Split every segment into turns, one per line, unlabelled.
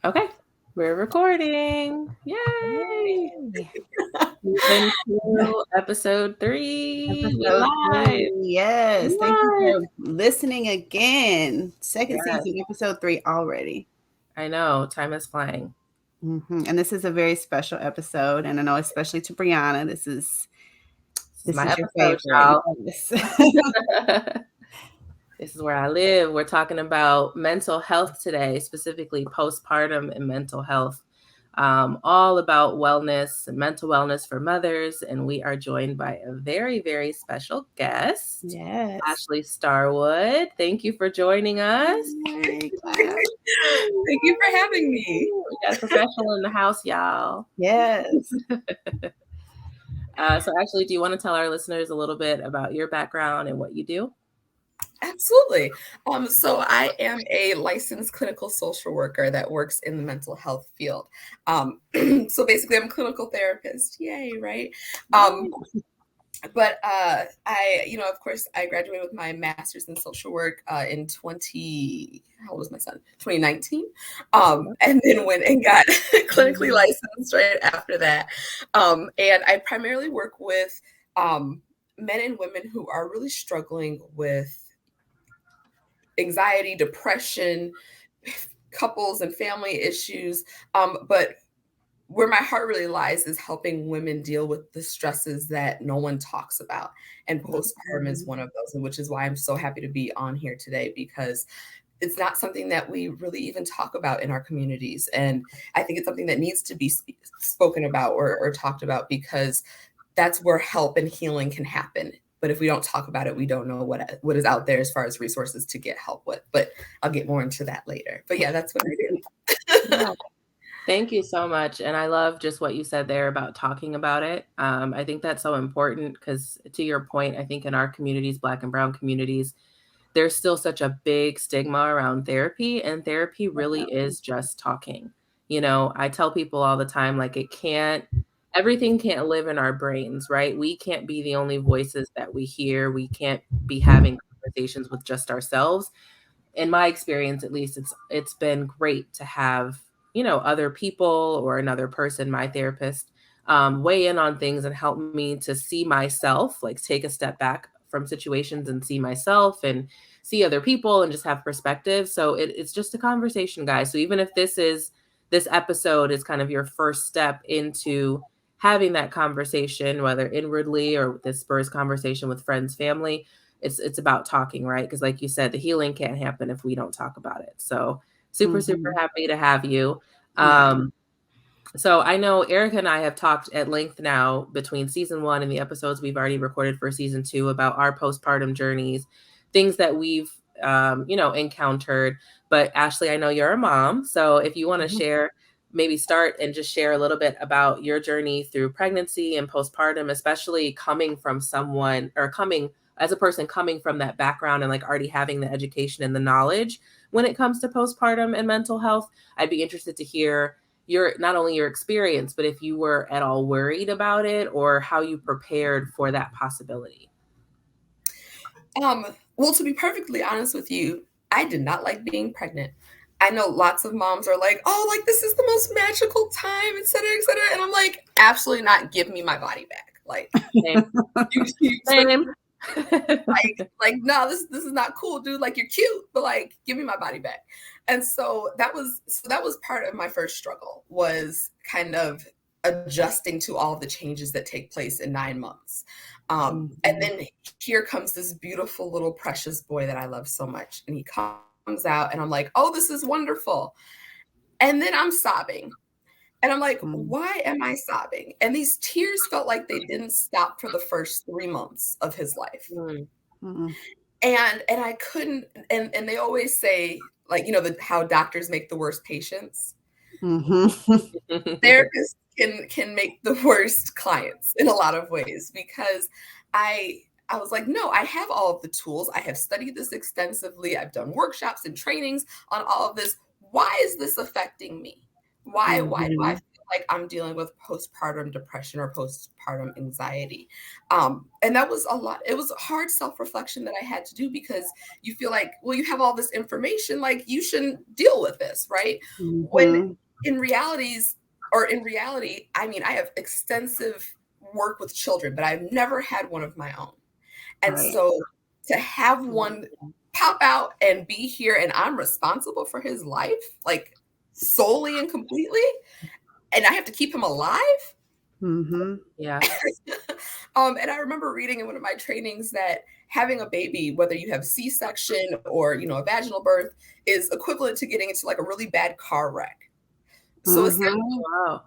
Okay, we're recording. Yay! Season 2, episode 3. We
Episode
live.
3. Yes. Thank you
Live.
for listening again. Second
Yes.
season, episode 3 already.
I know, time is flying.
And this is a very special episode. And I know, especially to Briana, this is
my
your
episode,
favorite.
y'all.
Yes.
This is where I live. We're talking about mental health today, specifically postpartum and mental health. All about wellness and mental wellness for mothers. And we are joined by a very, very special guest,
Yes.
Ashley Starwood. Thank you for joining us.
Thank you for having me.
We got a professional in the house, y'all.
Yes.
So Ashley, do you want to tell our listeners a little bit about your background and what you do?
Absolutely. So I am a licensed clinical social worker that works in the mental health field. So basically I'm a clinical therapist. Yay, right? But I, of course, I graduated with my master's in social work in 2019. And then went and got clinically licensed right after that. And I primarily work with men and women who are really struggling with anxiety, depression, couples and family issues. But where my heart really lies is helping women deal with the stresses that no one talks about. And postpartum is one of those, which is why I'm so happy to be on here today, because it's not something that we really even talk about in our communities. And I think it's something that needs to be spoken about or talked about, because that's where help and healing can happen. But if we don't talk about it, we don't know what is out there as far as resources to get help with. But I'll get more into that later. But yeah, that's what I do.
Yeah. Thank you so much. And I love just what you said there about talking about it. I think that's so important because, to your point, I think in our communities, Black and Brown communities, there's still such a big stigma around therapy, and therapy really is just talking. I tell people all the time, like, everything can't live in our brains, right? We can't be the only voices that we hear. We can't be having conversations with just ourselves. In my experience, at least, it's been great to have, other people or another person, my therapist, weigh in on things and help me to see myself, like take a step back from situations and see myself and see other people and just have perspective. So it's just a conversation, guys. So even if this episode is kind of your first step into having that conversation, whether inwardly or this spurs conversation with friends, family, it's about talking, right? Because like you said, the healing can't happen if we don't talk about it. So super happy to have you. So I know Aryka and I have talked at length now between season 1 and the episodes we've already recorded for season 2 about our postpartum journeys, things that we've encountered. But Ashley, I know you're a mom, so if you want to share, maybe start and just share a little bit about your journey through pregnancy and postpartum, especially coming as a person coming from that background and like already having the education and the knowledge when it comes to postpartum and mental health. I'd be interested to hear not only your experience, but if you were at all worried about it or how you prepared for that possibility.
Well, to be perfectly honest with you, I did not like being pregnant. I know lots of moms are like, oh, like this is the most magical time, et cetera, et cetera. And I'm like, absolutely not. Give me my body back. Like,
Same.
like, no, this is not cool, dude. Like, you're cute, but like, give me my body back. And so that was part of my first struggle, was kind of adjusting to all of the changes that take place in 9 months. And then here comes this beautiful little precious boy that I love so much. And he comes out and I'm like, oh, this is wonderful. And then I'm sobbing. And I'm like, why am I sobbing? And these tears felt like they didn't stop for the first 3 months of his life. And I couldn't, and they always say, like, how doctors make the worst patients. Therapists can make the worst clients in a lot of ways, because I was like, no, I have all of the tools. I have studied this extensively. I've done workshops and trainings on all of this. Why is this affecting me? Why do I feel like I'm dealing with postpartum depression or postpartum anxiety. And that was a lot. It was a hard self-reflection that I had to do because you feel like, well, you have all this information, like you shouldn't deal with this, right? When
Mhm.
in reality, I mean, I have extensive work with children, but I've never had one of my own. And
Right.
so to have one pop out and be here and I'm responsible for his life, like solely and completely, and I have to keep him alive.
Mhm.
Yeah.
And I remember reading in one of my trainings that having a baby, whether you have C-section or a vaginal birth, is equivalent to getting into like a really bad car wreck. So
Mhm.
Wow.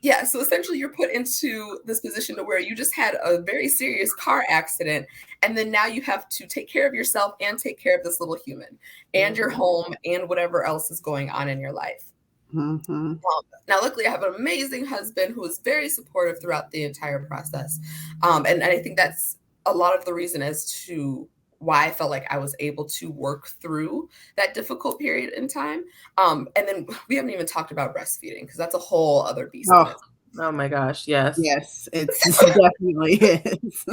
yeah, so essentially you're put into this position to where you just had a very serious car accident, and then now you have to take care of yourself and take care of this little human and your
Mhm.
home and whatever else is going on in your life.
Mhm.
Now, luckily, I have an amazing husband who was very supportive throughout the entire process. And I think that's a lot of the reason as to why I felt like I was able to work through that difficult period in time. And then we haven't even talked about breastfeeding because that's a whole other beast in
Oh,
it.
Oh my gosh, yes.
yes, it's it definitely is.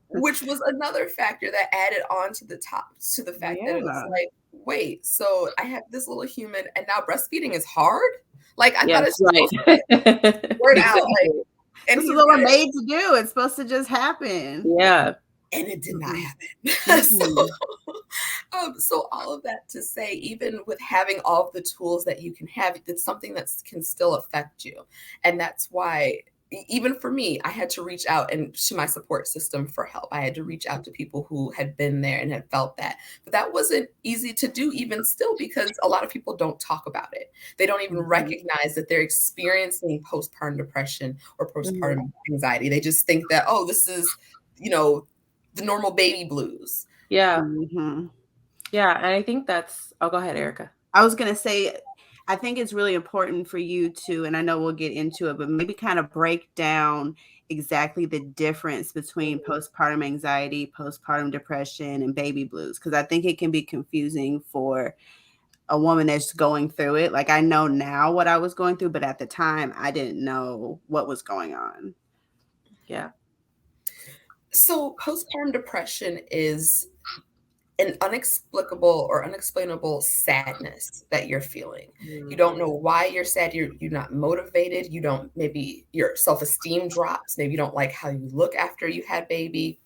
Which was another factor that added on to the fact that it was
Yeah.
like, wait, so I have this little human and now breastfeeding is hard? Like I thought
Yes,
it's just
right.
supposed to word out, like,
Exactly.
and
This is
he's
what we're
gonna
made to do. It's supposed to just happen.
Yeah.
and it did not
Mm-mm.
happen. So
Mm-mm.
so all of that to say, even with having all of the tools that you can have, it's something that can still affect you. And that's why even for me, I had to reach out and to my support system for help. I had to reach out to people who had been there and had felt that. But that wasn't easy to do even still because a lot of people don't talk about it. They don't even
Mhm.
recognize that they're experiencing postpartum depression or
Mhm.
postpartum anxiety. They just think that, oh, this is, you know, the normal baby blues.
Yeah.
Mhm.
Yeah, and I think that's oh, go ahead, Erica.
I was gonna say, I think it's really important for you to, and I know we'll get into it, but maybe kind of break down exactly the difference between
Mhm.
postpartum anxiety, postpartum depression, and baby blues, because I think it can be confusing for a woman that's going through it. Like I know now what I was going through, but at the time I didn't know what was going on.
Yeah.
So, postpartum depression is an inexplicable or unexplainable sadness that you're feeling. You
Mhm.
don't know why you're sad. You're not motivated. You don't, maybe your self-esteem drops. Maybe you don't like how you look after you had baby.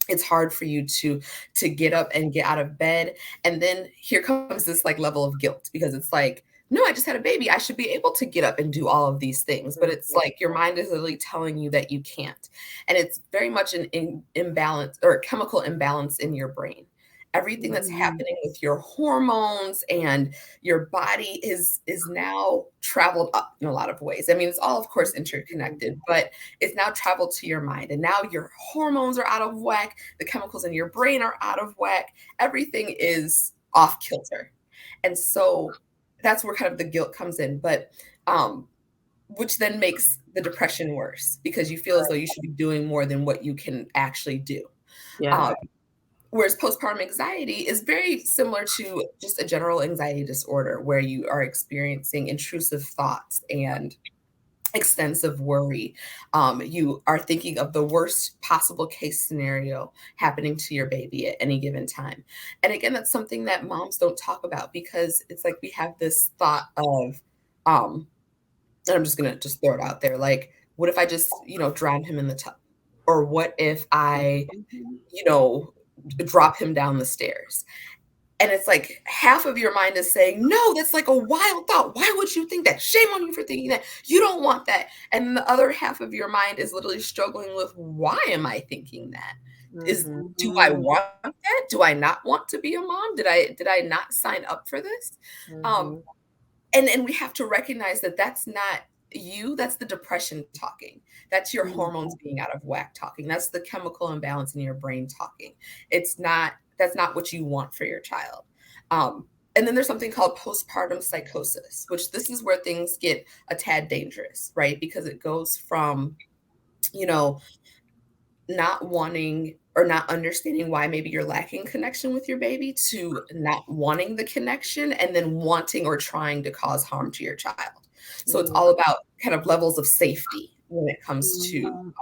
It's hard for you to get up and get out of bed. And then here comes this like level of guilt because it's like, no, I just had a baby. I should be able to get up and do all of these things. But it's
Mhm.
like your mind is literally telling you that you can't. And it's very much an imbalance or a chemical imbalance in your brain. Everything that's
Mhm.
happening with your hormones and your body is now traveled up in a lot of ways. I mean, it's all of course interconnected, but it's now traveled to your mind. And now your hormones are out of whack. The chemicals in your brain are out of whack. Everything is off kilter. And so that's where kind of the guilt comes in. But which then makes the depression worse because you feel as though you should be doing more than what you can actually do.
Yeah.
Um, Whereas postpartum anxiety is very similar to just a general anxiety disorder where you are experiencing intrusive thoughts and extensive worry. You are thinking of the worst possible case scenario happening to your baby at any given time. And again, that's something that moms don't talk about because it's like we have this thought of, and I'm just gonna just throw it out there, like, what if I just, drown him in the tub? Or what if I,
Mhm.
you know, drop him down the stairs? And it's like half of your mind is saying, no, that's like a wild thought. Why would you think that? Shame on you for thinking that. You don't want that. And the other half of your mind is literally struggling with, why am I thinking that?
Mhm.
Do I
Mhm.
want that? Do I not want to be a mom? Did I not sign up for this? Um,
Mhm.
and we have to recognize that that's not you, that's the depression talking. That's your
Mhm.
hormones being out of whack talking. That's the chemical imbalance in your brain talking. It's not That's not what you want for your child. And then there's something called postpartum psychosis, which this is where things get a tad dangerous, right? Because it goes from, you know, not wanting or not understanding why maybe you're lacking connection with your baby to not wanting the connection and then wanting or trying to cause harm to your child. So it's all about kind of levels of safety when it comes to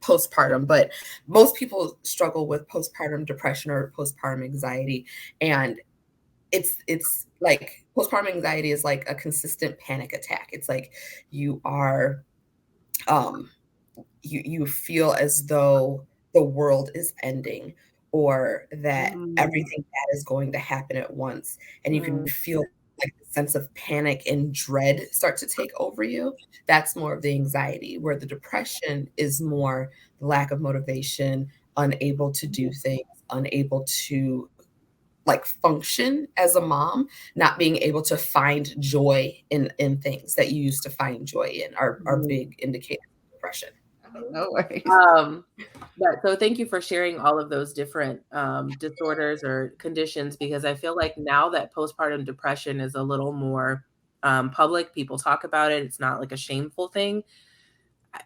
postpartum. But most people struggle with postpartum depression or postpartum anxiety. And it's like postpartum anxiety is like a consistent panic attack. It's like you are you feel as though the world is ending, or that everything bad is going to happen at once, and you can feel like the sense of panic and dread start to take over you. That's more of the anxiety, where the depression is more the lack of motivation, unable to do things, unable to like function as a mom, not being able to find joy in things that you used to find joy in are big indicators of depression.
No worries.
So thank you for sharing all of those different disorders or conditions, because I feel like now that postpartum depression is a little more public, people talk about it. It's not like a shameful thing.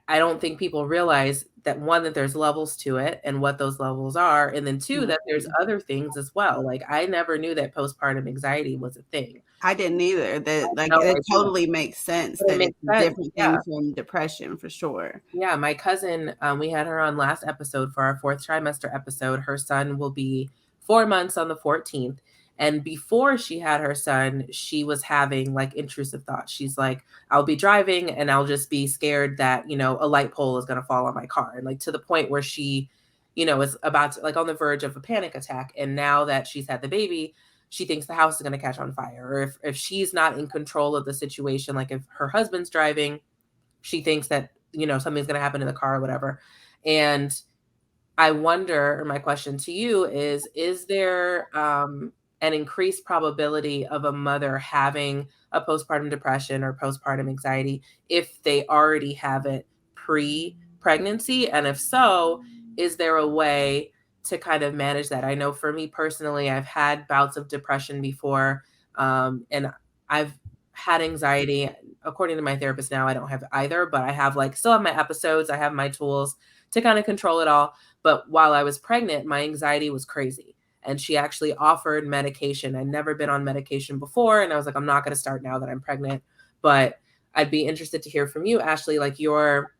I don't think people realize that, one, that there's levels to it and what those levels are. And then two, that there's other things as well. Like, I never knew that postpartum anxiety was a thing.
I didn't either. That like
No
it
idea.
totally makes sense
But it
that
makes
it's a
sense.
different
Yeah.
thing from depression for sure.
Yeah, my cousin, we had her on last episode for our 4th trimester episode. Her son will be 4 months on the 14th. And before she had her son, she was having like intrusive thoughts. She's like, I'll be driving and I'll just be scared that, you know, a light pole is going to fall on my car. And like to the point where she, you know, is about to, like on the verge of a panic attack. And now that she's had the baby, she thinks the house is going to catch on fire. Or if she's not in control of the situation, like if her husband's driving, she thinks that, you know, something's going to happen in the car or whatever. And I wonder, or my question to you is there an increased probability of a mother having a postpartum depression or postpartum anxiety if they already have it pre-pregnancy? And if so, is there a way to kind of manage that? I know for me personally, I've had bouts of depression before, and I've had anxiety. According to my therapist now, I don't have either, but I have like still have my episodes. I have my tools to kind of control it all. But while I was pregnant, my anxiety was crazy. And she actually offered medication. I'd never been on medication before. And I was like, I'm not going to start now that I'm pregnant. But I'd be interested to hear from you, Ashley, like your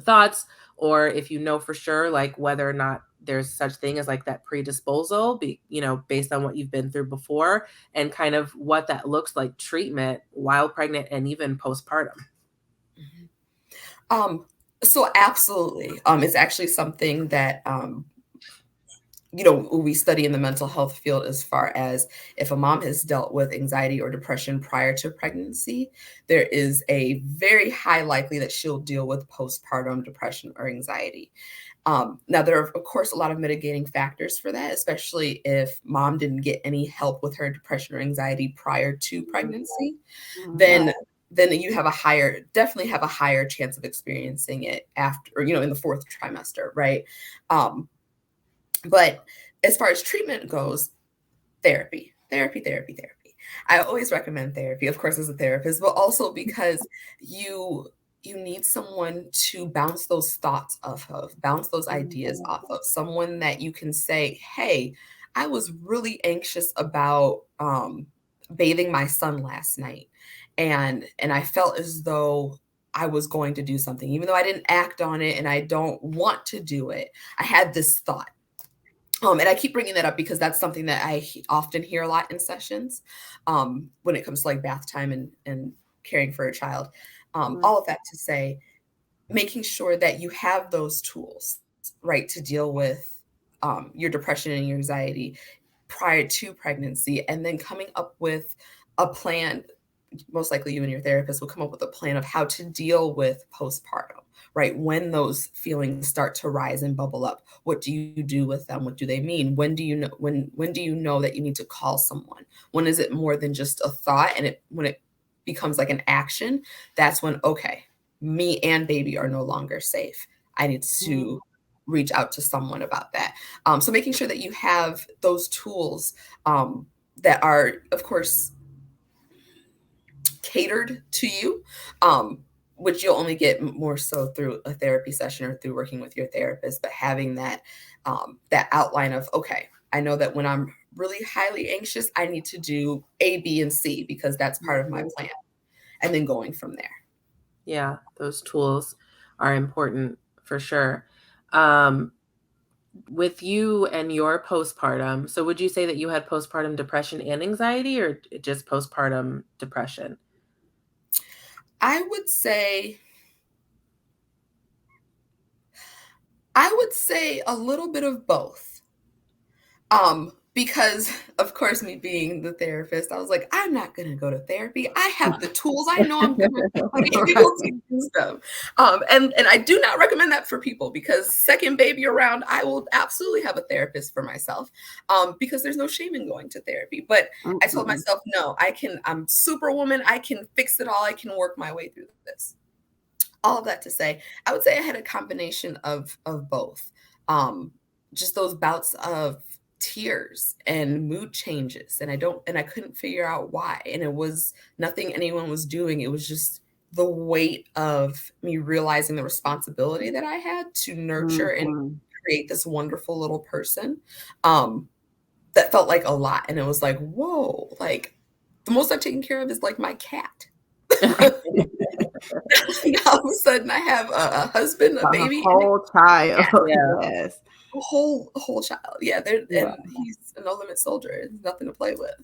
thoughts, or if you know for sure, like whether or not there's such thing as like that predisposal, you know, based on what you've been through before, and kind of what that looks like treatment while pregnant and even postpartum.
So absolutely. It's actually something that, you know, we study in the mental health field, as far as if a mom has dealt with anxiety or depression prior to pregnancy, there is a very high likelihood that she'll deal with postpartum depression or anxiety. Now, there are, of course, a lot of mitigating factors for that, especially if mom didn't get any help with her depression or anxiety prior to pregnancy, then you have definitely have a higher chance of experiencing it after, or, you know, in the 4th trimester, right? But as far as treatment goes, therapy. I always recommend therapy, of course, as a therapist, but also because you need someone to bounce those thoughts off of, bounce those ideas off of, someone that you can say, hey, I was really anxious about bathing my son last night. And I felt as though I was going to do something, even though I didn't act on it and I don't want to do it. I had this thought. And I keep bringing that up because that's something that I often hear a lot in sessions when it comes to like bath time and caring for a child. All of that to say, making sure that you have those tools, right, to deal with your depression and your anxiety prior to pregnancy, and then coming up with a plan. Most likely you and your therapist will come up with a plan of how to deal with postpartum, right? When those feelings start to rise and bubble up, what do you do with them? What do they mean? When do you know when do you know that you need to call someone? When is it more than just a thought, and when it becomes like an action, that's when, okay, me and baby are no longer safe. I need to reach out to someone about that. So making sure that you have those tools that are, of course, catered to you, which you'll only get more so through a therapy session or through working with your therapist. But having that that outline of, okay, I know that when I'm really highly anxious, I need to do A, B, and C because that's part of my plan. and then going from there.
Yeah, those tools are important for sure. With you and your postpartum, so would you say that you had postpartum depression and anxiety, or just postpartum depression?
I would say a little bit of both. Because of course, me being the therapist, I was like, I'm not gonna go to therapy. I have the tools. I know I'm gonna be able to use them. And I do not recommend that for people, because second baby around, I will absolutely have a therapist for myself. Because there's no shame in going to therapy. But I told myself, no, I'm superwoman. I can fix it all. I can work my way through this. All of that to say, I would say I had a combination of both. Just those bouts of tears and mood changes, and I couldn't figure out why. And it was nothing anyone was doing. It was just the weight of me realizing the responsibility that I had to nurture and create this wonderful little person. That felt like a lot. And it was like, whoa, like the most I've taken care of is like my cat. All of a sudden I have a husband, a baby,
a whole child.
Yeah.
Yes.
A whole child. Yeah, and he's a no limit soldier. It's nothing to play with.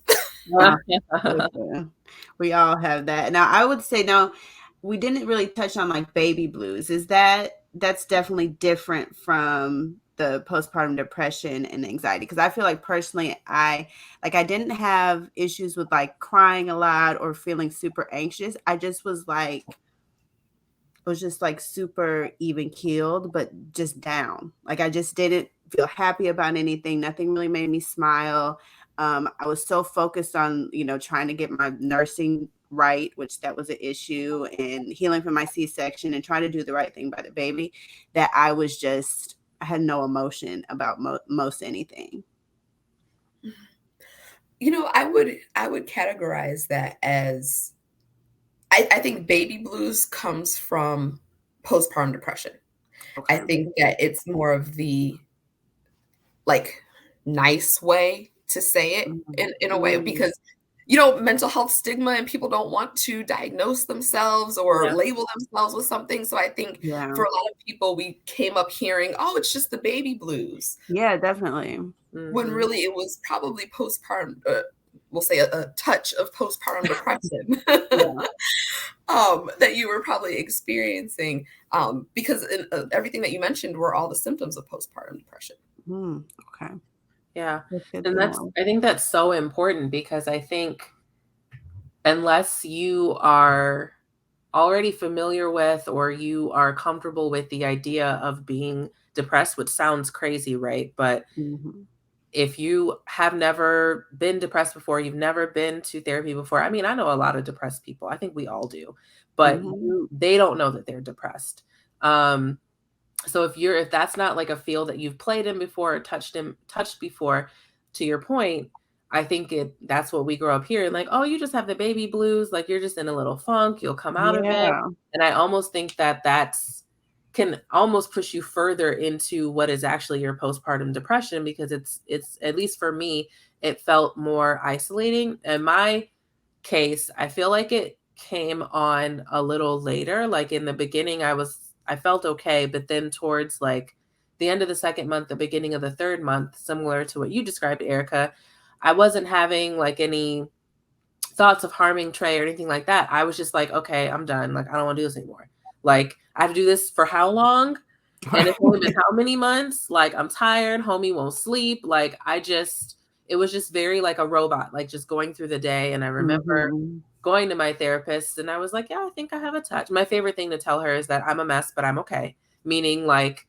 We all have that. Now, I would say, now, we didn't really touch on like baby blues. That's definitely different from the postpartum depression and anxiety? Because I feel like personally, I didn't have issues with like crying a lot or feeling super anxious. I just was like, super even keeled, but just down. Like I just didn't feel happy about anything. Nothing really made me smile. I was so focused on, trying to get my nursing right, which that was an issue, and healing from my C-section and trying to do the right thing by the baby, that I had no emotion about most anything.
I would categorize that as, I think baby blues comes from postpartum depression. Okay. I think that it's more of the like nice way to say it in a way, because mental health stigma and people don't want to diagnose themselves or label themselves with something. So I think for a lot of people, we came up hearing, oh, it's just the baby blues.
Yeah, definitely.
When really it was probably postpartum, we'll say a touch of postpartum depression that you were probably experiencing, because everything that you mentioned were all the symptoms of postpartum depression.
Okay.
Yeah. And I think that's so important, because I think unless you are already familiar with, or you are comfortable with the idea of being depressed, which sounds crazy, right? But if you have never been depressed before, you've never been to therapy before. I mean, I know a lot of depressed people. I think we all do, but they don't know that they're depressed. So if that's not like a field that you've played in before or touched before, to your point, I think that's what we grow up here. And like, oh, you just have the baby blues. Like you're just in a little funk. You'll come out of it. And I almost think that's can almost push you further into what is actually your postpartum depression, because it's at least for me, it felt more isolating. In my case, I feel like it came on a little later. Like in the beginning, I felt okay, but then towards like the end of the second month, the beginning of the third month, similar to what you described, Aryka, I wasn't having like any thoughts of harming Trey or anything like that. I was just like, okay, I'm done. Like, I don't want to do this anymore. Like, I have to do this for how long? And it's only been how many months? Like, I'm tired. Homie won't sleep. Like, it was just very like a robot, like just going through the day. And I remember going to my therapist and I was like, yeah, I think I have a touch. My favorite thing to tell her is that I'm a mess, but I'm okay. Meaning like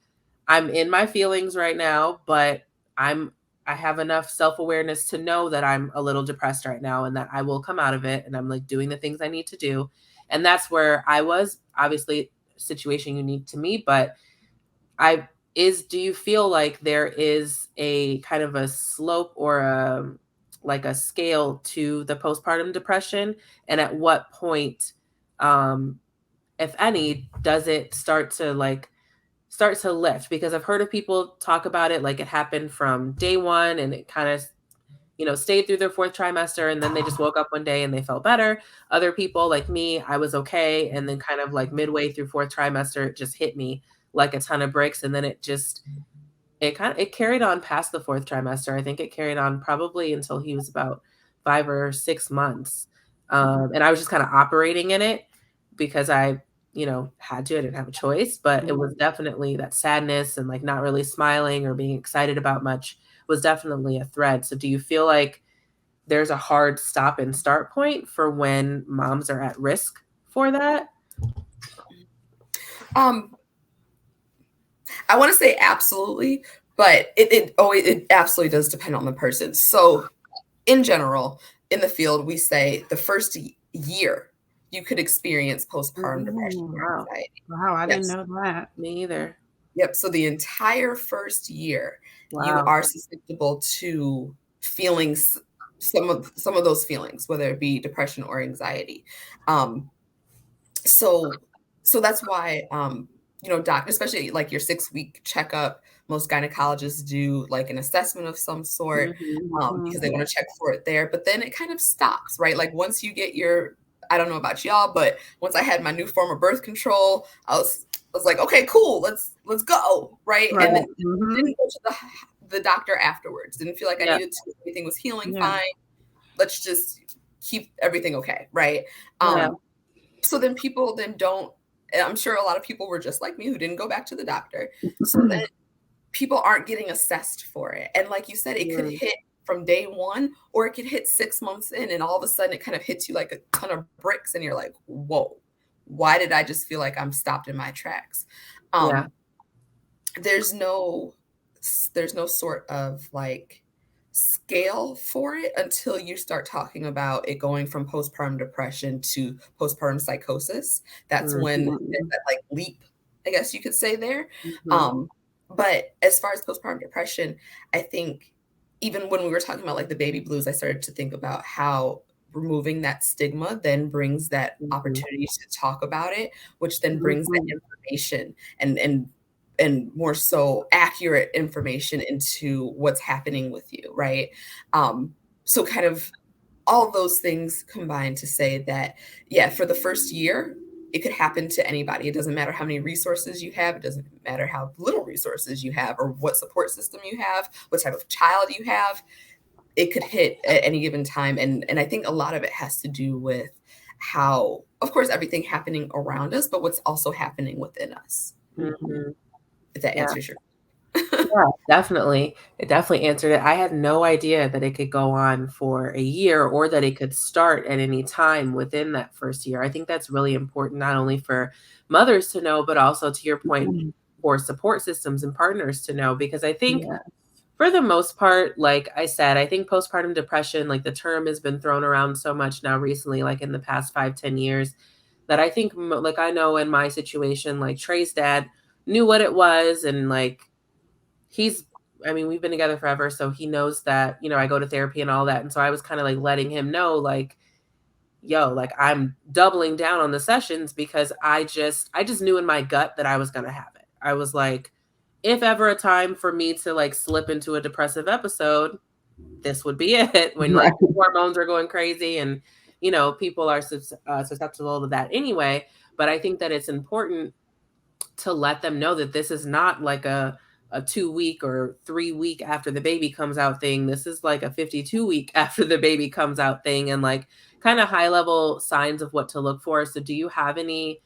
I'm in my feelings right now, but I have enough self-awareness to know that I'm a little depressed right now and that I will come out of it. And I'm like doing the things I need to do. And that's where I was. Obviously situation unique to me, but do you feel like there is a kind of a slope or a scale to the postpartum depression? And at what point, if any, does it start to lift? Because I've heard of people talk about it like it happened from day one and it kind of, stayed through their fourth trimester and then they just woke up one day and they felt better. Other people like me, I was okay. And then kind of like midway through fourth trimester, it just hit me like a ton of bricks. And then it carried on past the fourth trimester. I think it carried on probably until he was about 5 or 6 months. And I was just kind of operating in it because I had to. I didn't have a choice, but it was definitely that sadness and like not really smiling or being excited about much was definitely a thread. So do you feel like there's a hard stop and start point for when moms are at risk for that?
I want to say absolutely, but it absolutely does depend on the person. So in general, in the field, we say the first year you could experience postpartum depression or anxiety.
Wow, I didn't know that.
Me either.
Yep. So the entire first year, you are susceptible to feelings, some of those feelings, whether it be depression or anxiety. So that's why especially like your 6-week checkup, most gynecologists do like an assessment of some sort because they want to check for it there. But then it kind of stops, right? Like once you get I don't know about y'all, but once I had my new form of birth control, I was like, okay, cool, let's go, right? And then didn't go to the doctor afterwards. Didn't feel like I needed to. Everything was healing fine. Let's just keep everything okay, right? So then people don't. And I'm sure a lot of people were just like me who didn't go back to the doctor. So then people aren't getting assessed for it. And like you said, it could hit from day one, or it could hit 6 months in, and all of a sudden it kind of hits you like a ton of bricks, and you're like, whoa, why did I just feel like I'm stopped in my tracks? There's no sort of like scale for it until you start talking about it going from postpartum depression to postpartum psychosis. That's when there's that like leap, I guess you could say there. But as far as postpartum depression, I think even when we were talking about like the baby blues, I started to think about how removing that stigma then brings that opportunity to talk about it, which then brings that information and more so accurate information into what's happening with you, right? So kind of all of those things combined to say that, for the first year, it could happen to anybody. It doesn't matter how many resources you have. It doesn't matter how little resources you have or what support system you have, what type of child you have. It could hit at any given time. And I think a lot of it has to do with how, of course, everything happening around us, but what's also happening within us. If that answers your
question. Definitely. It definitely answered it. I had no idea that it could go on for a year or that it could start at any time within that first year. I think that's really important, not only for mothers to know, but also, to your point, for support systems and partners to know, because I think for the most part, like I said, I think postpartum depression, like the term has been thrown around so much now recently, like in the past 5-10 years, that I think, like I know in my situation, like Trey's dad knew what it was, and like we've been together forever, so he knows that, I go to therapy and all that. And so I was kind of like letting him know, like, yo, like I'm doubling down on the sessions because I just knew in my gut that I was going to have it. I was like, if ever a time for me to like slip into a depressive episode, this would be it, when like hormones are going crazy and, people are susceptible to that anyway. But I think that it's important to let them know that this is not like a 2-week or 3-week after the baby comes out thing. This is like a 52-week after the baby comes out thing, and like kind of high level signs of what to look for. So do you have anything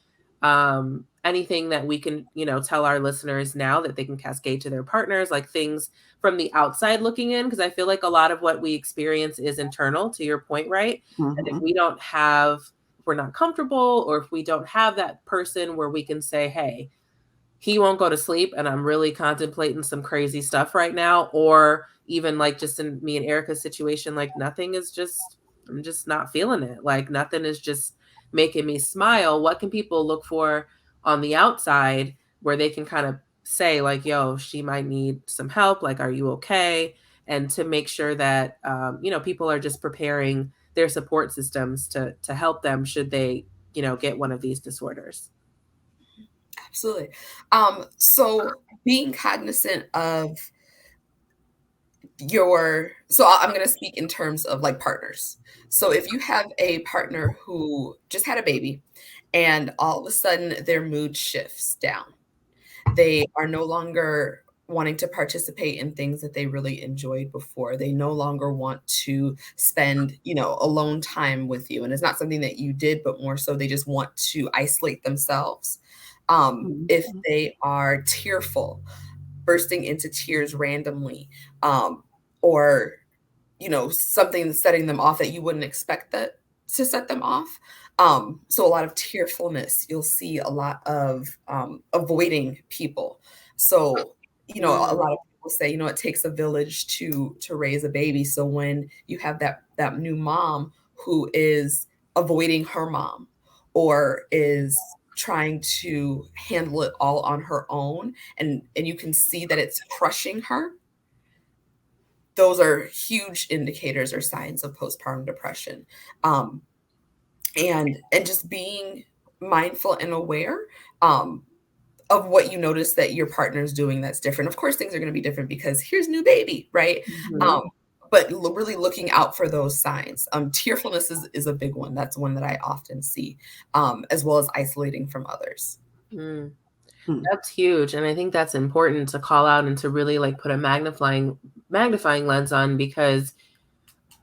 that we can, tell our listeners now that they can cascade to their partners, like things from the outside looking in? Because I feel like a lot of what we experience is internal, to your point, right? And if we're not comfortable, or if we don't have that person where we can say, hey, he won't go to sleep and I'm really contemplating some crazy stuff right now, or even like just in me and Aryka's situation, like I'm just not feeling it. Like nothing is just making me smile. What can people look for on the outside where they can kind of say like, yo, she might need some help. Like, are you okay? And to make sure that, people are just preparing their support systems to help them should they, get one of these disorders.
Absolutely. So being cognizant of I'm going to speak in terms of like partners. So if you have a partner who just had a baby and all of a sudden their mood shifts down, they are no longer wanting to participate in things that they really enjoyed before. They no longer want to spend, alone time with you. And it's not something that you did, but more so they just want to isolate themselves. If they are tearful, bursting into tears randomly, or something that's setting them off that you wouldn't expect that to set them off. So a lot of tearfulness, you'll see a lot of avoiding people. So, a lot of people say, it takes a village to raise a baby. So when you have that new mom who is avoiding her mom or is trying to handle it all on her own, and you can see that it's crushing her, those are huge indicators or signs of postpartum depression. And just being mindful and aware of what you notice that your partner's doing that's different. Of course, things are going to be different because here's new baby, right? But really looking out for those signs. Tearfulness is a big one. That's one that I often see, as well as isolating from others.
That's huge. And I think that's important to call out and to really like put a magnifying lens on, because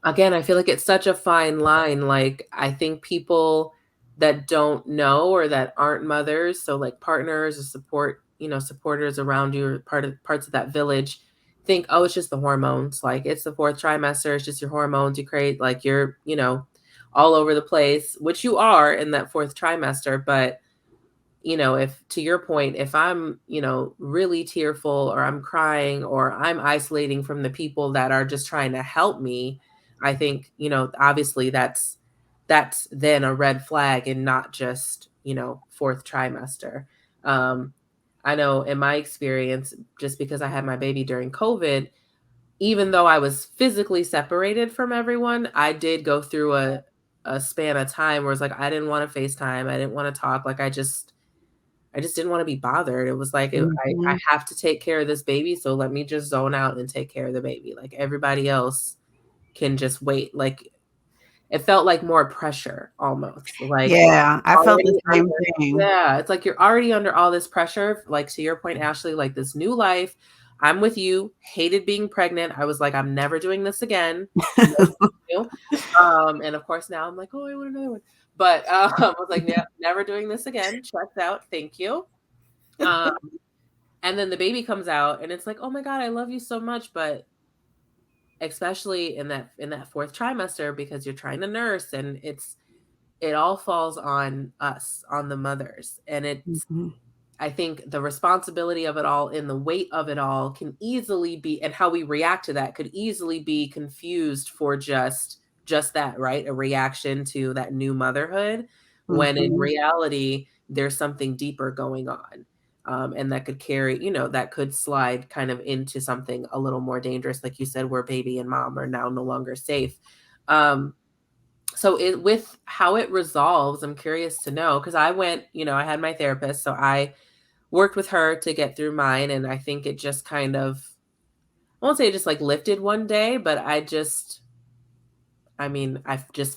again, I feel like it's such a fine line. Like, I think people that don't know or that aren't mothers, so like partners or supporters around you or parts of that village, think, oh, it's just the hormones. Like, it's the fourth trimester, it's just your hormones. You create, like, you're, all over the place, which you are in that fourth trimester. But if, to your point, if I'm, really tearful or I'm crying or I'm isolating from the people that are just trying to help me, I think, obviously that's then a red flag and not just, fourth trimester. I know in my experience, just because I had my baby during COVID, even though I was physically separated from everyone, I did go through a span of time where it's like, I didn't want to FaceTime. I didn't want to talk. Like, I just didn't want to be bothered. It was like, I have to take care of this baby. So let me just zone out and take care of the baby. Like, everybody else can just wait. Like, it felt like more pressure almost. Like,
yeah, I felt the same thing.
Yeah. It's like, you're already under all this pressure. Like, to your point, Ashley, like this new life. I'm with you. Hated being pregnant. I was like, I'm never doing this again. And of course now I'm like, oh, I want another one. But I was like, yeah, never doing this again. Checked out. Thank you. And then the baby comes out and it's like, oh my God, I love you so much. But especially in that fourth trimester, because you're trying to nurse, and it all falls on us, on the mothers. And it's, I think the responsibility of it all and the weight of it all can easily be, and how we react to that could easily be confused for just that, right? A reaction to that new motherhood, when in reality, there's something deeper going on. And that could carry, that could slide kind of into something a little more dangerous. Like you said, where baby and mom are now no longer safe. So with how it resolves, I'm curious to know, because I went, I had my therapist, so I worked with her to get through mine. And I think it just kind of, I won't say it just like lifted one day, but I just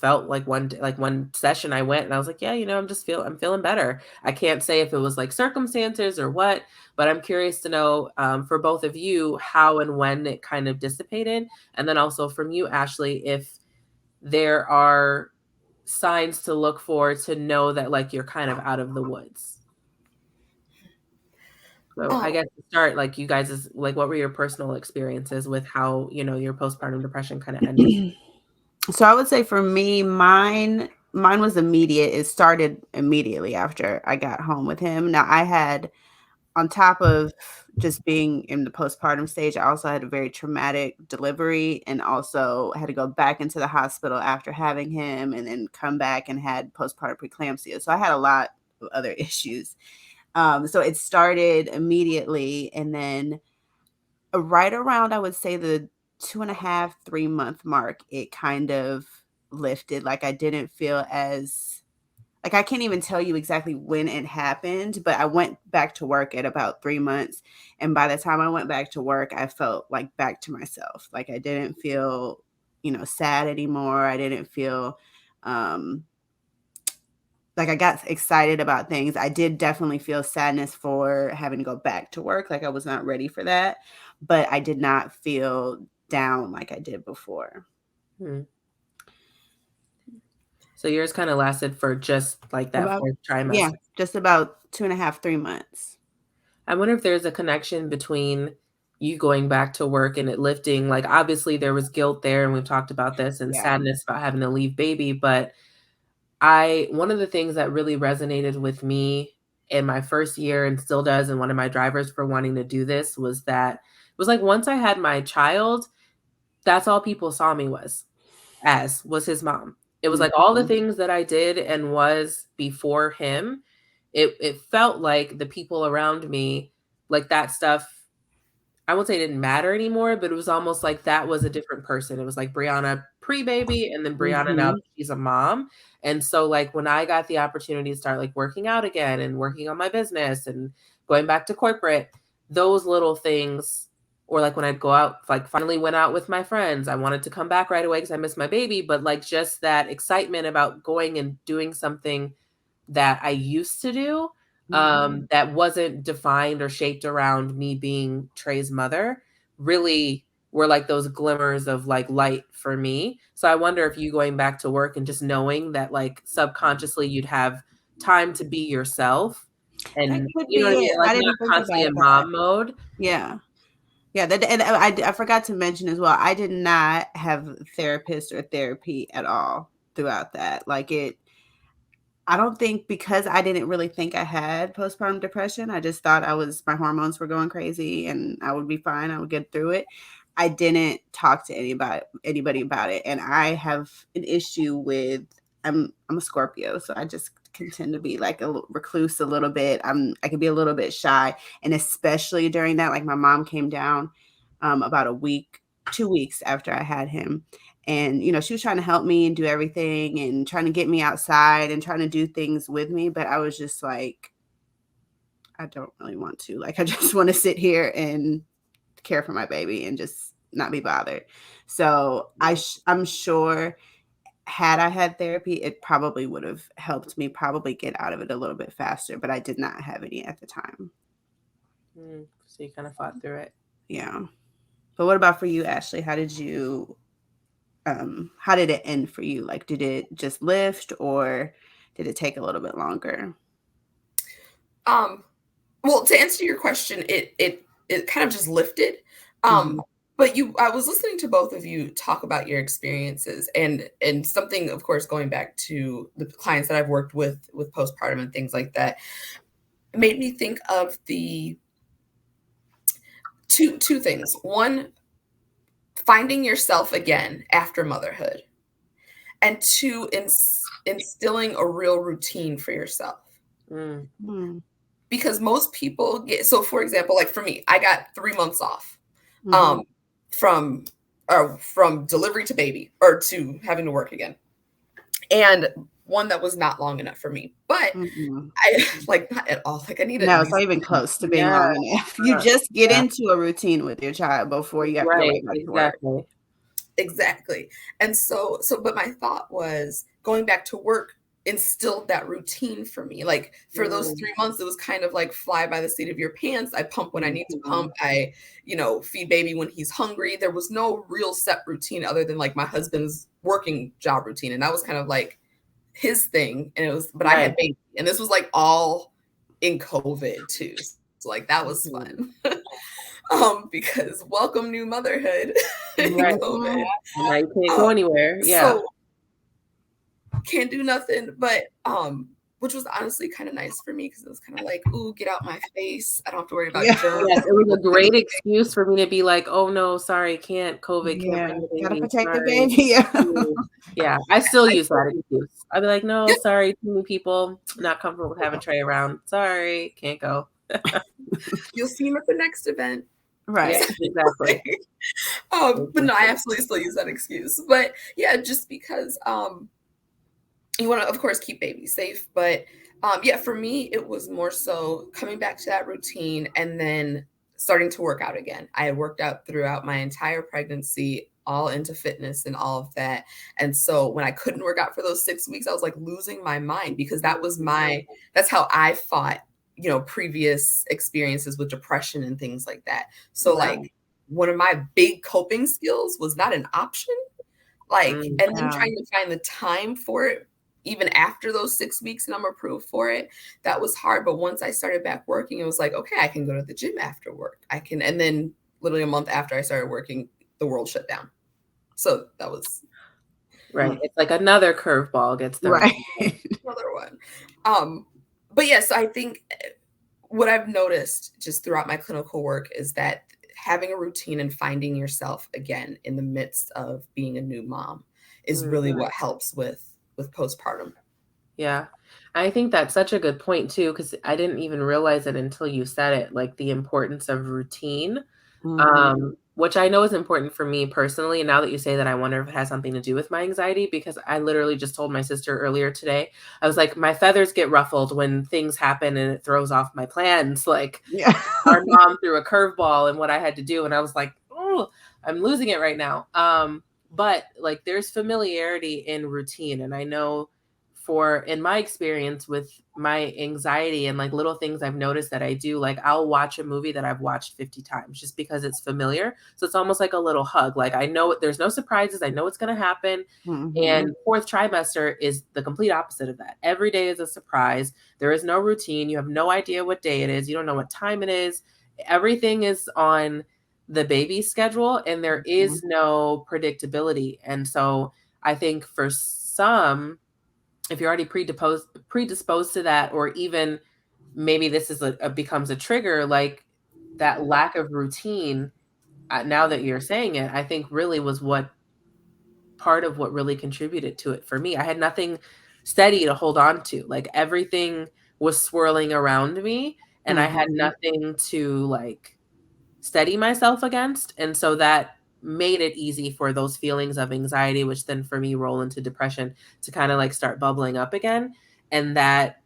felt like one session I went and I was like, yeah, I'm feeling better. I can't say if it was like circumstances or what, but I'm curious to know, for both of you, how and when it kind of dissipated. And then also from you, Ashley, if there are signs to look for to know that like you're kind of out of the woods. So I guess to start, like, you guys is like, what were your personal experiences with how, your postpartum depression kind of ended?
So I would say for me, mine was immediate. It started immediately after I got home with him. Now I had, on top of just being in the postpartum stage, I also had a very traumatic delivery and also had to go back into the hospital after having him and then come back and had postpartum preeclampsia. So I had a lot of other issues. So it started immediately. And then right around, I would say the 2.5, 3 month mark, it kind of lifted. Like I didn't feel as like, I can't even tell you exactly when it happened, but I went back to work at about 3 months. And by the time I went back to work, I felt like back to myself. Like, I didn't feel, sad anymore. I didn't feel, like, I got excited about things. I did definitely feel sadness for having to go back to work. Like, I was not ready for that, but I did not feel down like I did before.
Hmm. So yours kind of lasted for just like that fourth trimester.
Yeah, just about 2.5, 3 months.
I wonder if there's a connection between you going back to work and it lifting. Like, obviously there was guilt there, and we've talked about this, and sadness about having to leave baby. But one of the things that really resonated with me in my first year, and still does, and one of my drivers for wanting to do this, was that it was like, once I had my child, that's all people saw me was his mom. It was like all the things that I did and was before him. It felt like the people around me, like, that stuff, I won't say it didn't matter anymore, but it was almost like that was a different person. It was like Briana pre-baby, and then Briana now that she's a mom. And so, like, when I got the opportunity to start, like, working out again and working on my business and going back to corporate, those little things, or like when I'd go out, like, finally went out with my friends, I wanted to come back right away because I missed my baby. But like, just that excitement about going and doing something that I used to do, that wasn't defined or shaped around me being Trey's mother, really were like those glimmers of like light for me. So I wonder if you going back to work and just knowing that, like, subconsciously you'd have time to be yourself, and you know what I mean? Like, not constantly in mom mode.
Yeah. Yeah, and I forgot to mention as well, I did not have therapists or therapy at all throughout that. Like, I don't think, because I didn't really think I had postpartum depression. I just thought my hormones were going crazy and I would be fine. I would get through it. I didn't talk to anybody about it. And I have an issue with, I'm a Scorpio, so I just can tend to be like a recluse a little bit. I can be a little bit shy. And especially during that, like, my mom came down about 2 weeks after I had him. And, she was trying to help me and do everything and trying to get me outside and trying to do things with me. But I was just like, I don't really want to. Like, I just want to sit here and care for my baby and just not be bothered. So I'm sure, had I had therapy, it probably would have helped me probably get out of it a little bit faster. But I did not have any at the time.
So you kind of fought through it.
Yeah. But what about for you, Ashley? How did it end for you? Like, did it just lift, or did it take a little bit longer?
Well, to answer your question, it kind of just lifted. But I was listening to both of you talk about your experiences, and something, of course, going back to the clients that I've worked with postpartum and things like that, made me think of the two things. One, finding yourself again after motherhood, and two, instilling a real routine for yourself. Because most people get, so for example, like for me, I got 3 months off from delivery to baby, or to having to work again. And one that was not long enough for me, but I like, not at all. Like, I needed.
No, it's not even close to being long enough. You just get into a routine with your child before you have to go right back to work.
Exactly. And so, but my thought was, going back to work instilled that routine for me. Like, for those 3 months, it was kind of like fly by the seat of your pants. I pump when I need to pump. I, feed baby when he's hungry. There was no real set routine other than like my husband's working job routine. And that was kind of like his thing. And it was, but I had baby, and this was like all in COVID too. So like, that was fun. Because welcome new motherhood. COVID.
Now you can't go anywhere.
So can't do nothing, but which was honestly kind of nice for me, because it was kind of like, ooh, get out my face. I don't have to worry about germs.
Yes, it was a great excuse for me to be like, oh no, sorry, can't COVID, can't bring the baby.
Gotta protect the baby.
Yeah, I still use that excuse. I'd be like, no, sorry, too many people, not comfortable with having Trey around. Sorry, can't go.
You'll see him at the next event.
Right.
Yeah, exactly.
But no, I absolutely still use that excuse. But yeah, just because you want to, of course, keep baby safe. But yeah, for me, it was more so coming back to that routine and then starting to work out again. I had worked out throughout my entire pregnancy, all into fitness and all of that. And so when I couldn't work out for those 6 weeks, I was like losing my mind, because that's how I fought, previous experiences with depression and things like that. So
Right.
like one of my big coping skills was not an option. Like, and then
Yeah.
trying to find the time for it, even after those 6 weeks and I'm approved for it, that was hard. But once I started back working, it was like, okay, I can go to the gym after work. And then literally a month after I started working, the world shut down. So that was
Right. It's like another curveball gets thrown.
Right.
another one. But yes, I think what I've noticed just throughout my clinical work is that having a routine and finding yourself again in the midst of being a new mom is really what helps with postpartum.
Yeah. I think that's such a good point too, because I didn't even realize it until you said it, like the importance of routine, which I know is important for me personally. And now that you say that, I wonder if it has something to do with my anxiety, because I literally just told my sister earlier today, I was like, my feathers get ruffled when things happen and it throws off my plans. Like our mom threw a curveball and what I had to do. And I was like, oh, I'm losing it right now. But like there's familiarity in routine. And I know in my experience with my anxiety and like little things I've noticed that I do, like I'll watch a movie that I've watched 50 times just because it's familiar. So it's almost like a little hug. Like I know there's no surprises. I know it's going to happen. And fourth trimester is the complete opposite of that. Every day is a surprise. There is no routine. You have no idea what day it is. You don't know what time it is. Everything is on the baby's schedule and there is no predictability. And so I think for some, if you're already predisposed to that, or even maybe this is becomes a trigger, like that lack of routine, now that you're saying it, I think really was part of what really contributed to it for me. I had nothing steady to hold on to. Like everything was swirling around me and I had nothing to like steady myself against. And so that made it easy for those feelings of anxiety, which then for me roll into depression, to kind of like start bubbling up again. And that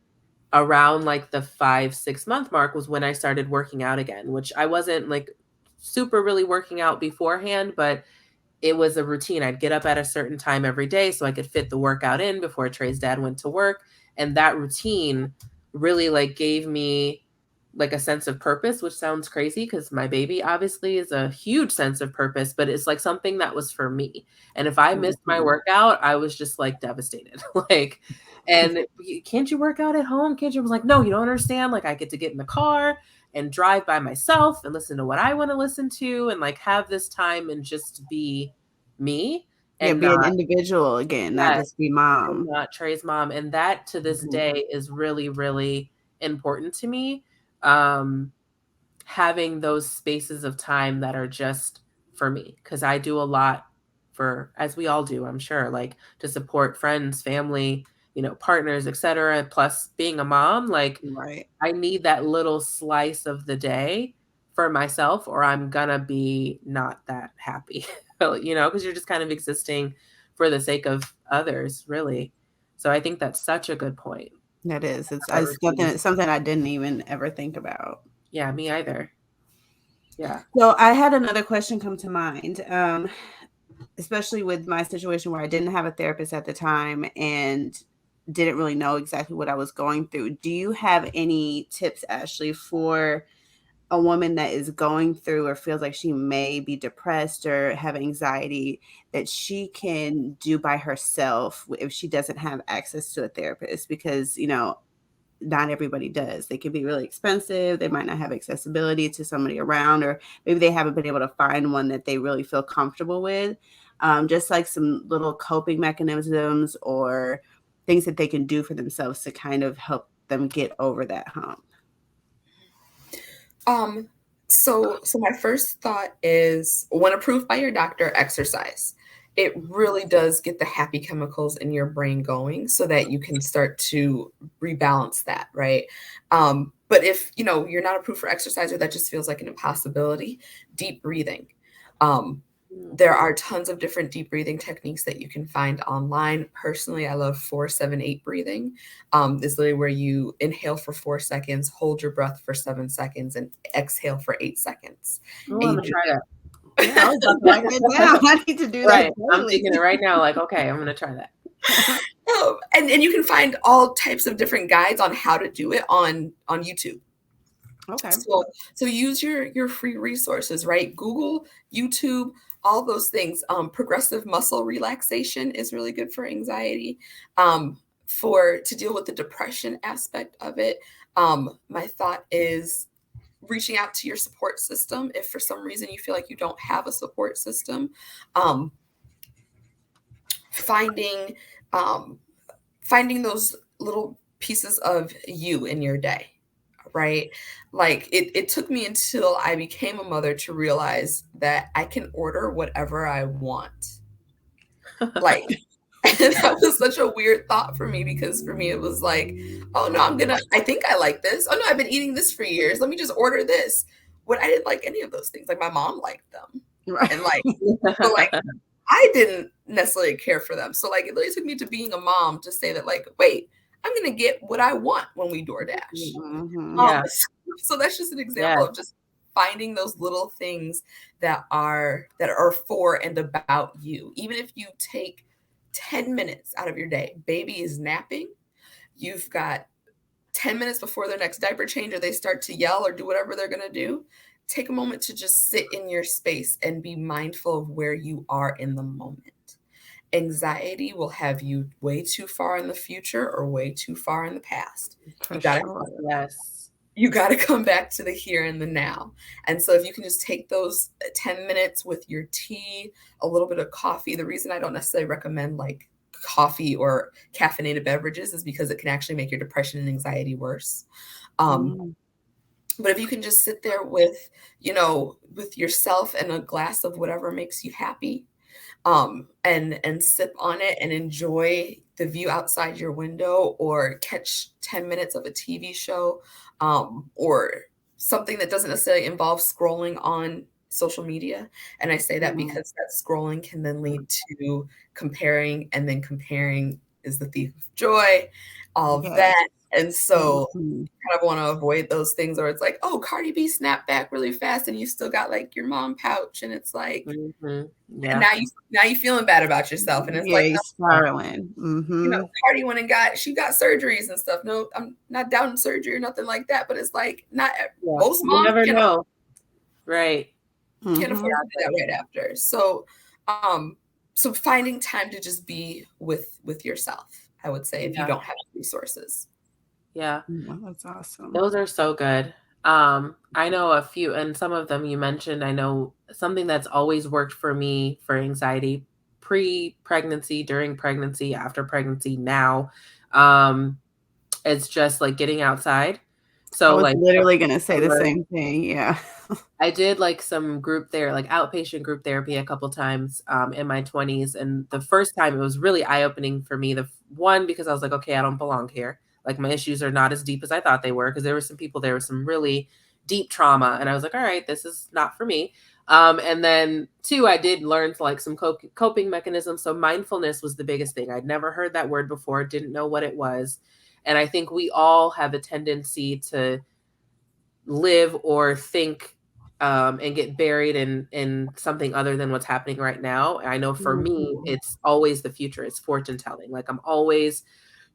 around like the 5-6 month mark was when I started working out again, which I wasn't like super really working out beforehand, but it was a routine. I'd get up at a certain time every day so I could fit the workout in before Trey's dad went to work. And that routine really like gave me like a sense of purpose, which sounds crazy because my baby obviously is a huge sense of purpose, but it's like something that was for me. And if I missed my workout, I was just like devastated. Like, and can't you work out at home? Can't you? I was like, no, you don't understand. Like I get to get in the car and drive by myself and listen to what I want to listen to and like have this time and just be me and
be an
not
individual again, not just be mom.
not Trey's mom. And that to this day is really, really important to me. Having those spaces of time that are just for me, because I do a lot as we all do, I'm sure, like to support friends, family, partners, etc. Plus being a mom, like I need that little slice of the day for myself or I'm gonna be not that happy, because you're just kind of existing for the sake of others, really. So I think that's such a good point.
That is. It's something I didn't even ever think about.
Yeah, me either. Yeah.
So I had another question come to mind, especially with my situation where I didn't have a therapist at the time and didn't really know exactly what I was going through. Do you have any tips, Ashley, for a woman that is going through or feels like she may be depressed or have anxiety that she can do by herself if she doesn't have access to a therapist? Because, not everybody does. They can be really expensive. They might not have accessibility to somebody around, or maybe they haven't been able to find one that they really feel comfortable with. Just like some little coping mechanisms or things that they can do for themselves to kind of help them get over that hump.
So my first thought is, when approved by your doctor, exercise. It really does get the happy chemicals in your brain going so that you can start to rebalance that, right? But if, you're not approved for exercise or that just feels like an impossibility, deep breathing. There are tons of different deep breathing techniques that you can find online. Personally, I love 4-7-8 breathing. It's literally where you inhale for 4 seconds, hold your breath for 7 seconds, and exhale for 8 seconds.
Oh, I'm gonna try that.
Yeah, I was about to write that down. I need to do that.
Right. I'm thinking it right now, like, okay, I'm gonna try that.
And you can find all types of different guides on how to do it on YouTube.
Okay.
So use your free resources, right? Google, YouTube, all those things. Progressive muscle relaxation is really good for anxiety. To deal with the depression aspect of it, my thought is reaching out to your support system. If for some reason you feel like you don't have a support system, finding those little pieces of you in your day, right? Like it took me until I became a mother to realize that I can order whatever I want. Like, and that was such a weird thought for me, because for me it was like, oh no, I think I like this. Oh no, I've been eating this for years. Let me just order this. When I didn't like any of those things. Like my mom liked them.
Right.
And like, but like I didn't necessarily care for them. So like it literally took me to being a mom to say that, like, wait, I'm gonna get what I want when we DoorDash.
Yeah.
So that's just an example of just finding those little things that are for and about you. Even if you take 10 minutes out of your day, baby is napping, you've got 10 minutes before their next diaper change, or they start to yell or do whatever they're gonna do. Take a moment to just sit in your space and be mindful of where you are in the moment. Anxiety will have you way too far in the future or way too far in the past. You got to come back to the here and the now. And so if you can just take those 10 minutes with your tea, a little bit of coffee. The reason I don't necessarily recommend like coffee or caffeinated beverages is because it can actually make your depression and anxiety worse. But if you can just sit there with yourself and a glass of whatever makes you happy, and sip on it and enjoy the view outside your window, or catch 10 minutes of a TV show, or something that doesn't necessarily involve scrolling on social media. And I say that because that scrolling can then lead to comparing, and then comparing is the thief of joy, all of that. And so you kind of want to avoid those things where it's like, oh, Cardi B snapped back really fast and you still got like your mom pouch, and it's like, and now you feeling bad about yourself, and it's like
spiraling.
Cardi went and got surgeries and stuff. No, I'm not doubting surgery or nothing like that, but it's like not most moms
never know, right?
Can't afford to do that right after. So, so finding time to just be with yourself, I would say, if you don't have resources.
Yeah.
That's awesome.
Those are so good. I know a few, and some of them you mentioned. I know something that's always worked for me for anxiety, pre-pregnancy, during pregnancy, after pregnancy, now. It's just like getting outside. So
I was
like
literally gonna say the same thing. Yeah.
I did like some group there, like outpatient group therapy a couple times in my 20s. And the first time it was really eye-opening for me. The one, because I was like, okay, I don't belong here. Like my issues are not as deep as I thought they were, because there were some people there with some really deep trauma. And I was like, all right, this is not for me. And then two, I did learn like some coping mechanisms. So mindfulness was the biggest thing. I'd never heard that word before, didn't know what it was. And I think we all have a tendency to live or think and get buried in something other than what's happening right now. I know for me, it's always the future. It's fortune telling. Like I'm always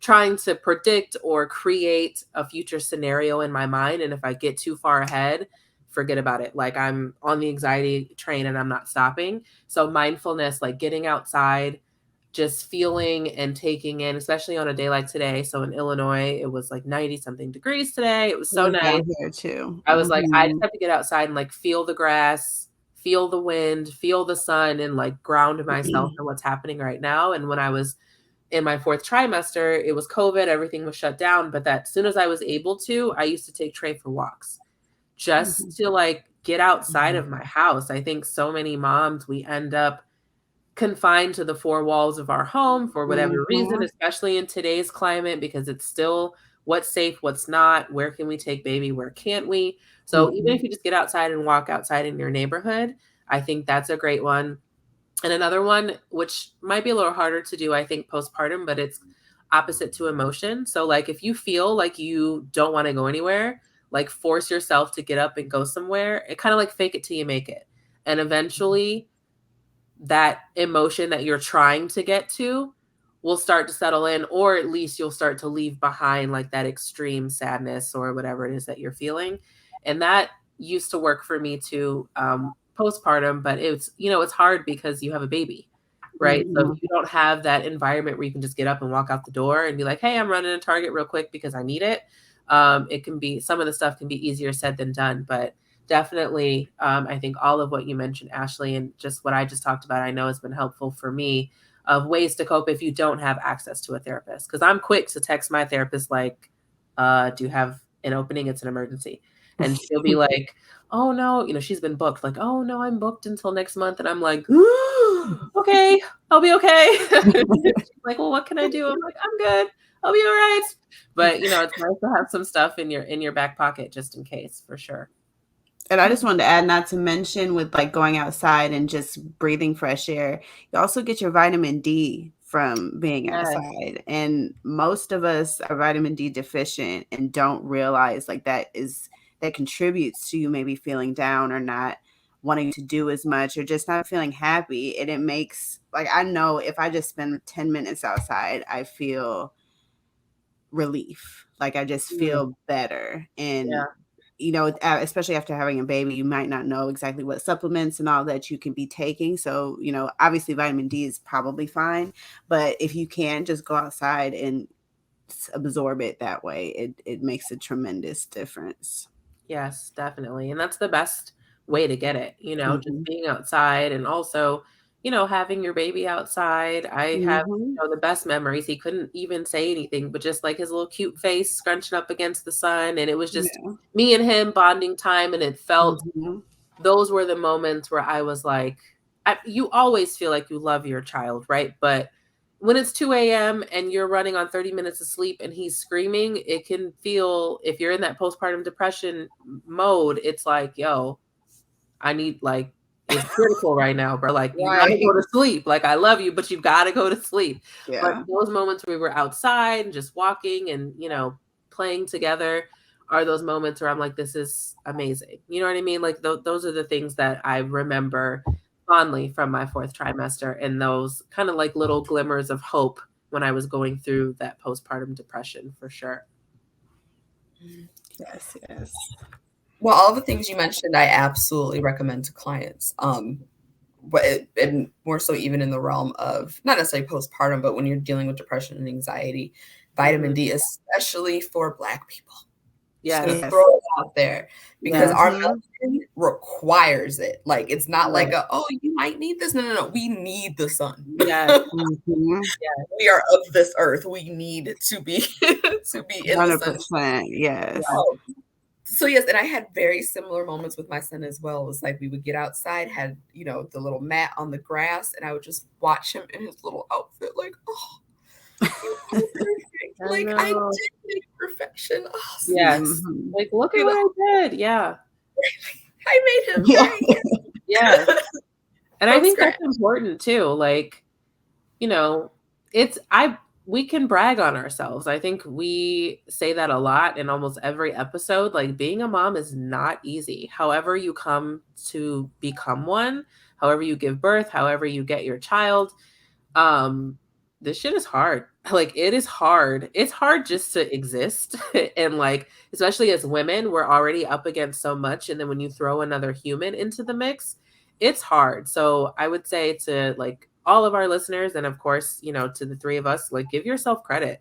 trying to predict or create a future scenario in my mind. And if I get too far ahead, forget about it. Like I'm on the anxiety train and I'm not stopping. So mindfulness, like getting outside, just feeling and taking in, especially on a day like today. So in Illinois, it was like 90 something degrees today. It was so nice.
Here too.
I was like, I just have to get outside and like feel the grass, feel the wind, feel the sun, and like ground myself in what's happening right now. And when I was in my 4th trimester, it was COVID, everything was shut down. But that as soon as I was able to, I used to take Trey for walks just to like get outside of my house. I think so many moms, we end up confined to the 4 walls of our home for whatever reason, especially in today's climate, because it's still what's safe, what's not, where can we take baby, where can't we? So even if you just get outside and walk outside in your neighborhood, I think that's a great one. And another one, which might be a little harder to do, I think, postpartum, but it's opposite to emotion. So, like, if you feel like you don't want to go anywhere, like, force yourself to get up and go somewhere. It kind of like fake it till you make it. And eventually, that emotion that you're trying to get to will start to settle in, or at least you'll start to leave behind like that extreme sadness or whatever it is that you're feeling. And that used to work for me too, postpartum, but it's, it's hard because you have a baby, right? So if you don't have that environment where you can just get up and walk out the door and be like, hey, I'm running a Target real quick because I need it. It can be, some of the stuff can be easier said than done, but definitely, I think all of what you mentioned, Ashley, and just what I just talked about, I know has been helpful for me of ways to cope if you don't have access to a therapist. Because I'm quick to text my therapist like, do you have an opening? It's an emergency. And she'll be like, oh no, she's been booked. Like, oh no, I'm booked until next month. And I'm like, okay, I'll be okay. She's like, well, what can I do? I'm like, I'm good. I'll be all right. But it's nice to have some stuff in your back pocket just in case, for sure.
And I just wanted to add, not to mention with like going outside and just breathing fresh air, you also get your vitamin D from being outside. And most of us are vitamin D deficient and don't realize like that contributes to you maybe feeling down or not wanting to do as much or just not feeling happy. And it makes, like, I know if I just spend 10 minutes outside, I feel relief. Like I just feel better. And especially after having a baby, you might not know exactly what supplements and all that you can be taking. So, obviously vitamin D is probably fine, but if you can just go outside and absorb it that way, it makes a tremendous difference.
Yes, definitely. And that's the best way to get it, just being outside and also, having your baby outside. I have the best memories. He couldn't even say anything, but just like his little cute face scrunching up against the sun. And it was just me and him bonding time. And it felt, those were the moments where I was like, you always feel like you love your child, right? But when it's 2 a.m. and you're running on 30 minutes of sleep and he's screaming, it can feel, if you're in that postpartum depression mode, it's like, yo, I need, like, it's critical right now, bro. Like, you gotta go to sleep. Like, I love you, but you've got to go to sleep. Yeah. But those moments where we were outside and just walking and, playing together are those moments where I'm like, this is amazing. You know what I mean? Like, those are the things that I remember fondly from my fourth trimester, and those kind of like little glimmers of hope when I was going through that postpartum depression, for sure.
Yes.
Well, all the things you mentioned, I absolutely recommend to clients. But and more so even in the realm of not necessarily postpartum, but when you're dealing with depression and anxiety, vitamin D, especially for Black people. Yeah, just throw it out there because our melanin requires it. Like, it's not like you might need this. No. We need the sun. Yeah. We are of this earth. We need to be in 100%, the sun.
Yes.
So yes, and I had very similar moments with my son as well. It was like we would get outside, had the little mat on the grass, and I would just watch him in his little outfit, like, oh, you're so perfect. Like, I did make perfection. Awesome.
Yes. Like, look at what I did. Yeah.
I made him great.
Yeah. And I think that's important too. Like, we can brag on ourselves. I think we say that a lot in almost every episode. Like, being a mom is not easy. However you come to become one, however you give birth, however you get your child, this shit is hard. Like, it is hard. It's hard just to exist. And like, especially as women, we're already up against so much. And then when you throw another human into the mix, it's hard. So I would say to like all of our listeners, and of course, to the three of us, like, give yourself credit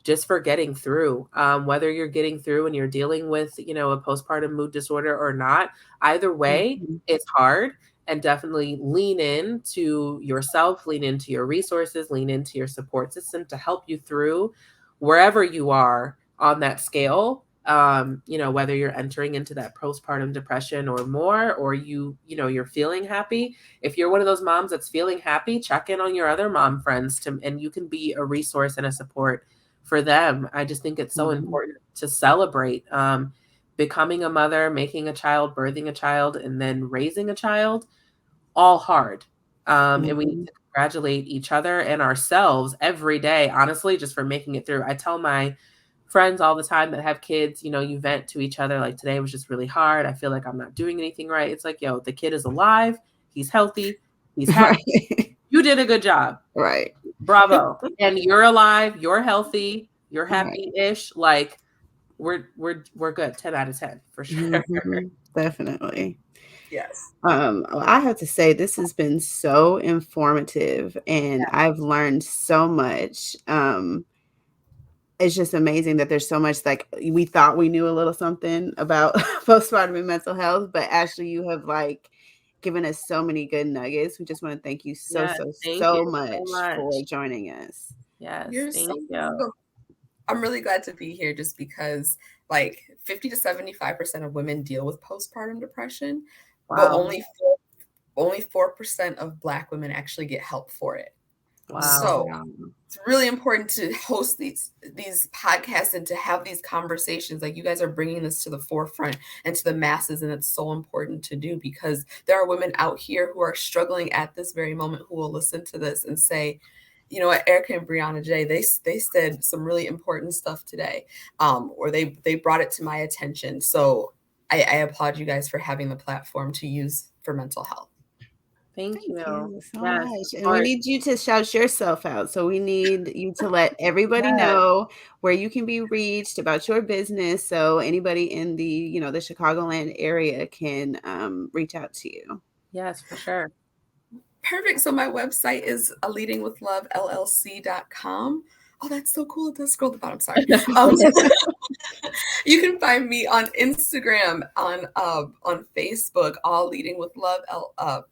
just for getting through, whether you're getting through and you're dealing with, a postpartum mood disorder or not. Either way, it's hard. And definitely lean into yourself, lean into your resources, lean into your support system to help you through wherever you are on that scale. Whether you're entering into that postpartum depression or more, or you're feeling happy. If you're one of those moms that's feeling happy, check in on your other mom friends and you can be a resource and a support for them. I just think it's so important to celebrate becoming a mother, making a child, birthing a child, and then raising a child. All hard. And we need to congratulate each other and ourselves every day, honestly, just for making it through. I tell my friends all the time that have kids, you vent to each other like, today was just really hard. I feel like I'm not doing anything right. It's like, yo, the kid is alive. He's healthy. He's happy.
Right.
You did a good job.
Right.
Bravo. And you're alive. You're healthy. You're happy-ish. Like, we're good. 10 out of 10 for sure.
Definitely.
Yes.
I have to say this has been so informative, and I've learned so much. It's just amazing that there's so much, like, we thought we knew a little something about postpartum and mental health, but Ashley, you have given us so many good nuggets. We just want to thank you so much for joining us.
Yes,
thank you. I'm really glad to be here, just because 50 to 75% of women deal with postpartum depression, but only 4% of Black women actually get help for it.
Wow.
So it's really important to host these podcasts and to have these conversations. Like, you guys are bringing this to the forefront and to the masses, and it's so important to do, because there are women out here who are struggling at this very moment who will listen to this and say, you know what, Aryka and Briana J, they said some really important stuff today, or they brought it to my attention. So I applaud you guys for having the platform to use for mental health.
Thank you so much. And we need you to shout yourself out. So we need you to let everybody know where you can be reached about your business, so anybody in the, the Chicagoland area can reach out to you.
Yes, for sure.
Perfect. So my website is leadingwithlovellc.com. Oh, that's so cool. It does scroll to the bottom. Sorry. You can find me on Instagram, on Facebook, all Leading with Love.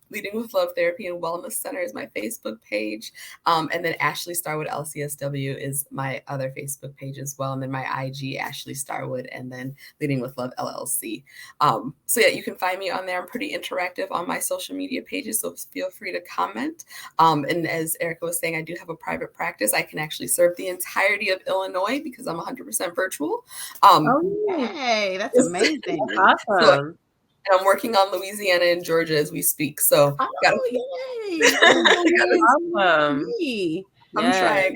Leading with Love Therapy and Wellness Center is my Facebook page. And then Ashley Starwood LCSW is my other Facebook page as well. And then my IG, Ashley Starwood, and then Leading with Love LLC. So yeah, you can find me on there. I'm pretty interactive on my social media pages, so feel free to comment. And as Aryka was saying, I do have a private practice. I can actually serve the entirety of Illinois because I'm 100% virtual.
Hey, that's amazing.
Awesome.
So, and I'm working on Louisiana and Georgia as we speak. So
awesome.
I'm trying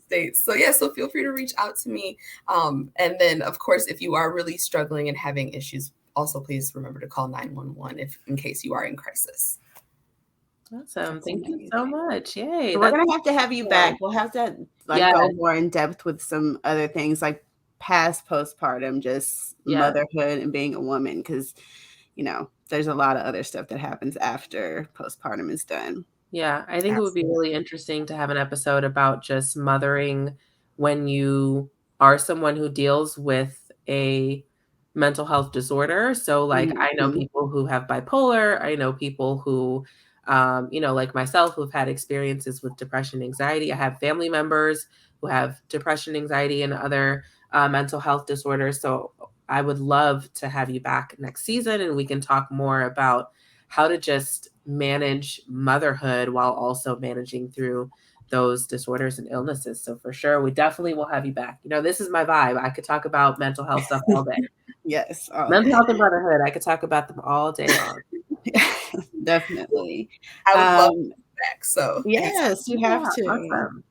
states. So yeah, so feel free to reach out to me. And then of course, if you are really struggling and having issues, also please remember to call 911 in case you are in crisis.
Awesome. Thank you so much. Yay.
So we're going to have you back. We'll have to go more in depth with some other things, like past postpartum, just motherhood and being a woman, because there's a lot of other stuff that happens after postpartum is done.
Yeah, I think it would be really interesting to have an episode about just mothering when you are someone who deals with a mental health disorder. So like, I know people who have bipolar. I know people who, like myself, who've had experiences with depression, anxiety. I have family members who have depression, anxiety, and other mental health disorders. So I would love to have you back next season, and we can talk more about how to just manage motherhood while also managing through those disorders and illnesses. So for sure, we definitely will have you back. This is my vibe. I could talk about mental health stuff all day.
Yes.
Mental health and motherhood. I could talk about them all day long.
Definitely.
I would love to be back. So
yes, you have to. Awesome.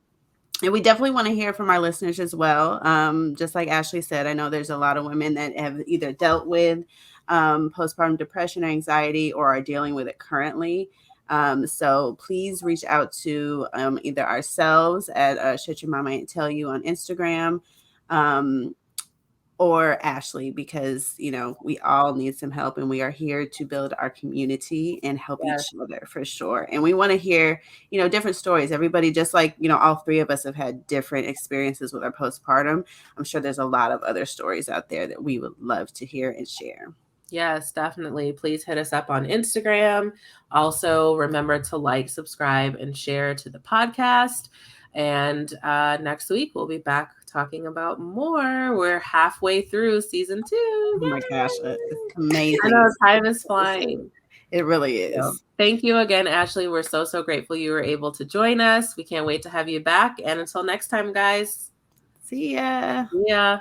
And we definitely want to hear from our listeners as well. Just like Ashley said, I know there's a lot of women that have either dealt with postpartum depression or anxiety, or are dealing with it currently. So please reach out to either ourselves at Shut Your Mama Ain't Tell You on Instagram, or Ashley, because we all need some help, and we are here to build our community and help each other for sure. And we want to hear different stories. Everybody, just like all three of us have had different experiences with our postpartum. I'm sure there's a lot of other stories out there that we would love to hear and share.
Yes, definitely. Please hit us up on Instagram. Also, remember to like, subscribe, and share to the podcast. And next week, we'll be back talking about more. We're halfway through season 2.
Oh my gosh, it's amazing.
I know, time is flying.
It really is.
So, thank you again, Ashley. We're so grateful you were able to join us. We can't wait to have you back. And until next time, guys.
See ya.
See ya.